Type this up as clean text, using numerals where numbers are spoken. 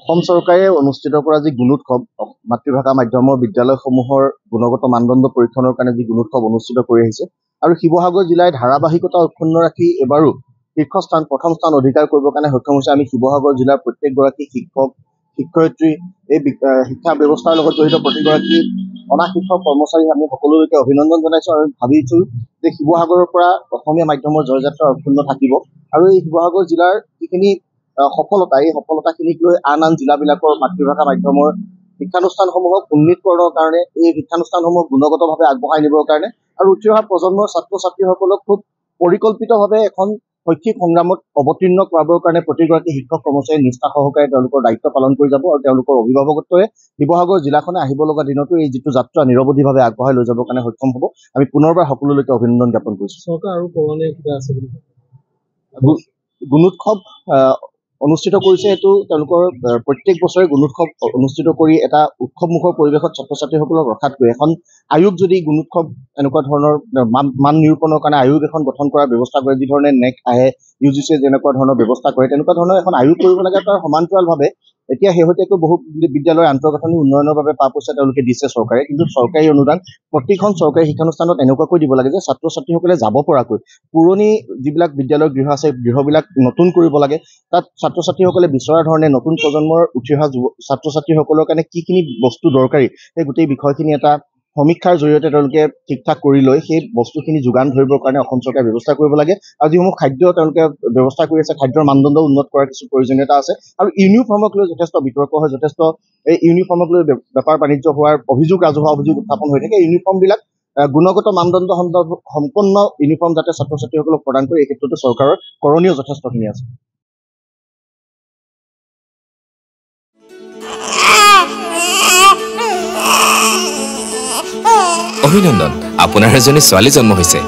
অসম চৰকাৰে অনুষ্ঠিত কৰা যি গুণোৎসৱ মাতৃভাষা মাধ্যমৰ বিদ্যালয়সমূহৰ গুণগত মানদণ্ড পৰীক্ষণৰ কাৰণে যি গুণোৎসৱ অনুষ্ঠিত কৰি আহিছে আৰু শিৱসাগৰ জিলাই ধাৰাবাহিকতা অক্ষুণ্ণ ৰাখি এবাৰো শীৰ্ষস্থান প্ৰথম স্থান অধিকাৰ কৰিবৰ কাৰণে সক্ষম হৈছে। আমি শিৱসাগৰ জিলাৰ প্ৰত্যেকগৰাকী শিক্ষক শিক্ষয়িত্ৰী এই শিক্ষা ব্যৱস্থাৰ লগত জড়িত প্ৰতিগৰাকী অনা শিক্ষক কৰ্মচাৰী আমি সকলোকে অভিনন্দন জনাইছো আৰু ভাবিছো যে শিৱসাগৰৰ পৰা অসমীয়া মাধ্যমৰ জয়যাত্ৰা অক্ষুণ্ণ থাকিব আৰু এই শিৱসাগৰ জিলাৰ যিখিনি সফলতা এই সফলতাখিনিক লৈ আন জিলাবিলাকৰ মাতৃভাষা মাধ্যমৰ শিক্ষানুষ্ঠানসমূহক উন্নীতকৰণৰ কাৰণে এই শিক্ষানুষ্ঠানসমূহক গুণগতভাৱে আগবঢ়াই নিবৰ কাৰণে আৰু উঠি অহা প্ৰজন্মৰ ছাত্ৰ ছাত্ৰীসকলক খুব পৰিকল্পিতভাৱে এখন শৈক্ষিক সংগ্ৰামত অৱতীৰ্ণ কৰাবৰ কাৰণে প্ৰতিগৰাকী শিক্ষক কৰ্মচাৰীয়ে নিষ্ঠা সহকাৰে তেওঁলোকৰ দায়িত্ব পালন কৰি যাব আৰু তেওঁলোকৰ অভিভাৱকত্বৰে শিৱসাগৰ জিলাখনে আহিব লগা দিনতো এই যিটো যাত্ৰা নিৰৱধিভাৱে আগবঢ়াই লৈ যাবৰ কাৰণে সক্ষম হ'ব। আমি পুনৰবাৰ সকলোলৈকে অভিনন্দন জ্ঞাপন কৰিছোঁ। চৰকাৰ আৰু কৰণীয় কিবা আছে বুলি গুণোৎসৱ অনুষ্ঠিত কৰিছে। এইটো তেওঁলোকৰ প্ৰত্যেক বছৰে গুণোৎসৱ অনুষ্ঠিত কৰি এটা উৎসৱমুখৰ পৰিৱেশত ছাত্ৰ ছাত্ৰীসকলক ৰখাতকৈ এখন আয়োগ যদি গুণোৎসৱ এনেকুৱা ধৰণৰ মান নিৰূপণৰ কাৰণে আয়োগ এখন গঠন কৰাৰ ব্যৱস্থা কৰে, যি ধৰণে নেক আহে UGC যেনেকুৱা ধৰণৰ ব্যৱস্থা কৰে, তেনেকুৱা ধৰণৰ এখন আয়োগ কৰিব লাগে। তাৰ সমান্তৰালভাৱে এতিয়া শেহতীয়াকৈ বহু বিদ্যালয়ৰ আন্তঃগাঁথনি উন্নয়নৰ বাবে পইচা তেওঁলোকে দিছে চৰকাৰে, কিন্তু চৰকাৰী অনুদান প্ৰতিখন চৰকাৰী শিক্ষানুষ্ঠানত এনেকুৱাকৈ দিব লাগে যে ছাত্ৰ ছাত্ৰীসকলে যাব পৰাকৈ পুৰণি যিবিলাক বিদ্যালয়ৰ গৃহ আছে গৃহবিলাক নতুন কৰিব লাগে। তাত ছাত্ৰ ছাত্ৰীসকলে বিচৰা ধৰণে নতুন প্ৰজন্মৰ উঠি অহা ছাত্ৰ ছাত্ৰীসকলৰ কাৰণে কিখিনি বস্তু দৰকাৰী সেই গোটেই বিষয়খিনি এটা সমীক্ষাৰ জৰিয়তে তেওঁলোকে ঠিক ঠাক কৰি লৈ সেই বস্তুখিনি যোগান ধৰিবৰ কাৰণে অসম চৰকাৰে ব্যৱস্থা কৰিব লাগে। আৰু যিসমূহ খাদ্য তেওঁলোকে ব্যৱস্থা কৰি আছে খাদ্যৰ মানদণ্ড উন্নত কৰাৰ কিছু প্ৰয়োজনীয়তা আছে আৰু ইউনিফৰ্মক লৈ যথেষ্ট বিতৰ্ক হয়, যথেষ্ট এই ইউনিফৰ্মক লৈ বেপাৰ বাণিজ্য হোৱাৰ ৰাজহুৱা অভিযোগ উত্থাপন হৈ থাকে। ইউনিফৰ্মবিলাক গুণগত মানদণ্ড সম্পন্ন ইউনিফৰ্ম যাতে ছাত্ৰ ছাত্ৰীসকলক প্ৰদান কৰে এই ক্ষেত্ৰতো চৰকাৰৰ কৰণীয় যথেষ্টখিনি আছে। অভিনন্দন, আপোনাৰ এজনী ছোৱালী জন্ম হৈছে।